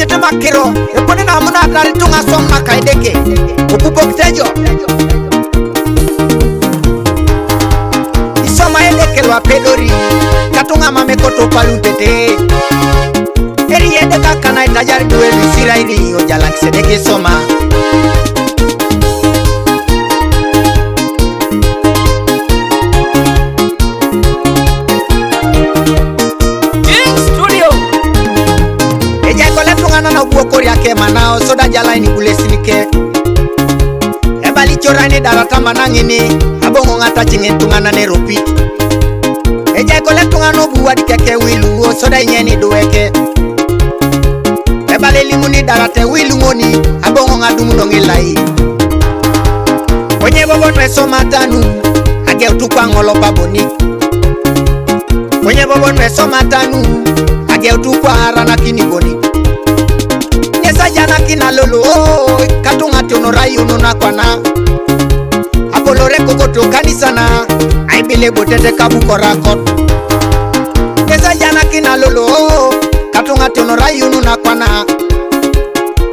tete makiro epone na muna atari tunga som na kaideke upupok tejo isoma edeke lwa pedori katunga mamekoto palutete eri edeka kana itajari duwe misira ili ojalak sedeke soma Buokori yake manao soda jala ini kulesinike ebali chorani darata manangini abongo ngata chingentungana neropi eja kole tungano buwadi keke wilu soda inyeni duweke ebali limuni darate wilu ngoni abongo ngadumu nongilai kwenye bobo nweso matanu age utukwa ngolo baboni kwenye bobo nweso matanu age utukwa harana kiniboni Sajana kina lolo katunga tonorai ununa kwana apolore kokoto kanisana aibile botete kabukorakot Sajana kina lolo katunga tonorai ununa kwana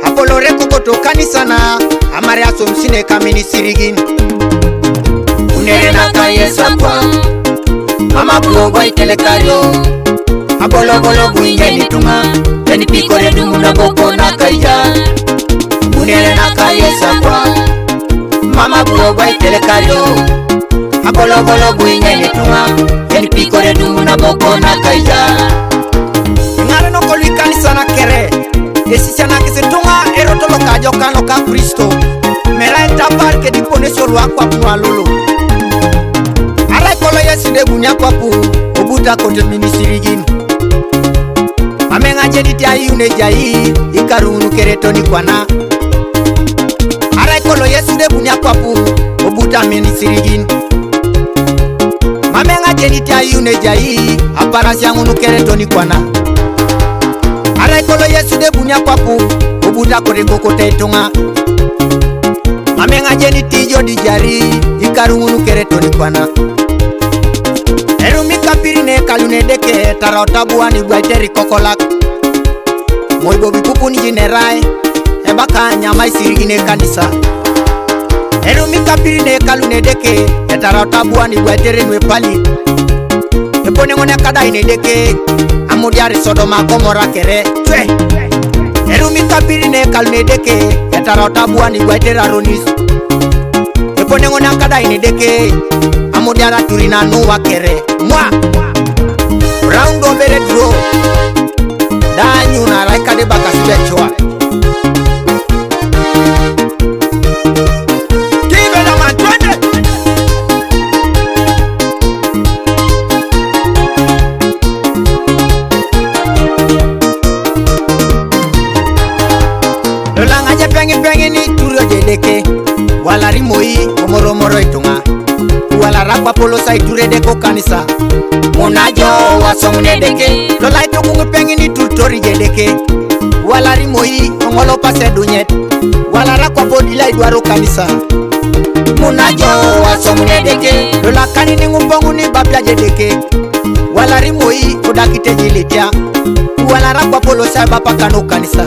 apolore kokoto kanisana amare asomsine kamini sirigin Unere naka yesa kwa mama buogo itelekario abolo bolo buingeni tunga Teni pikore dumu na boko na kaija Unere na kayesa kwa Mama buogwa itelekario Abolo bolo buingeni tunga Teni pikore dumu na boko na kaija Ngare no kolwi kanisa na kere Desisya na kisi tunga erotolo kajo kano ka Kristo Mera etapar ke dipone sorwa kwa punwa lolo Arai kolo yesi de bunya kwa pu Obuta kote minisirigini Mamenga jediti ayune jai ikarunu keretoni kwana Arai kolo yesu de bunya kwapu obuta meni sirigin Mamenga jediti ayune jai aparasi angunu keretoni kwana Arai kolo yesu de bunya kwapu obuta kore kokote itunga Mamenga jediti jodi jari ikarunu keretoni kwana Erumi kapirine kalune deke taraotabuani guaiteri kokolak Moibo bipupuni jinerai ebaka nyama isirigine kanisa Erumi kapirine kalune deke taraotabuani guaiteri nwepali Epone ngone kada ine deke amudiari Sodoma Gomora kere Twe Erumi kapirine kalune deke taraotabuani guaiteri aronis Epone ngone kada ine deke amudiara turina nuwa kere Mwa Round obere draw Danyu na raika de baka sibechoa Kive na mantwende Lolanga je pengi ni turio jedeke Wala rimoi omoro itunga Wala rakwa polo sa iture deko kanisa Munajo wasomune deke Lola ito kungu pengi ni tutori jedeke Wala rimoi ongolo pase dunyet Wala rakwa podila idwaro kanisa Munajo wasomune deke Lola kani ni ngumbongu ni bapya jedeke Wala rimoi udakite jilitia Wala rakwa polo sa bapa kano kanisa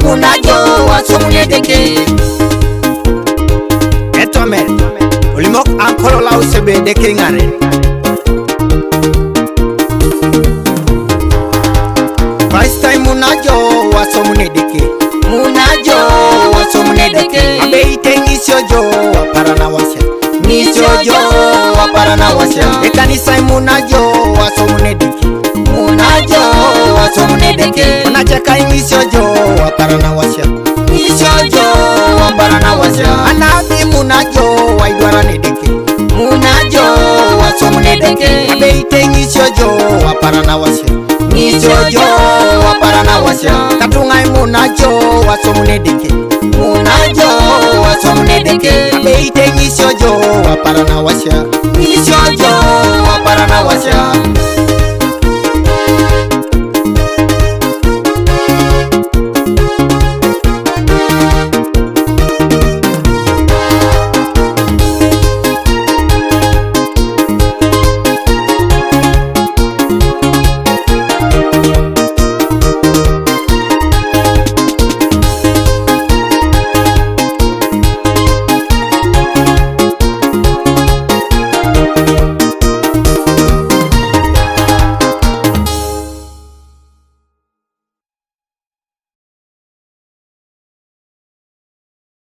Munajo wasomune deke Etomer Ulimok ankolo lau sebe deke ngare First time munajo wasomune deke Munajo wasomune deke Abe ite ngisiojo waparana wasya Ngisiojo waparana wasya Ekanisa munajo wasomune deke Munajo wasomune deke Unacheka ngisiojo waparana wasya Ngisiojo waparana wasya Anabi munajo waidwarane deke Munajo wasomune deke Abe ite ngisiojo waparana wasya Ngisiojo waparana wasya Katungai munajo wasomune deke Munajo wasomune deke Abe ite ngisiojo waparana wasya Ngisiojo waparana wasya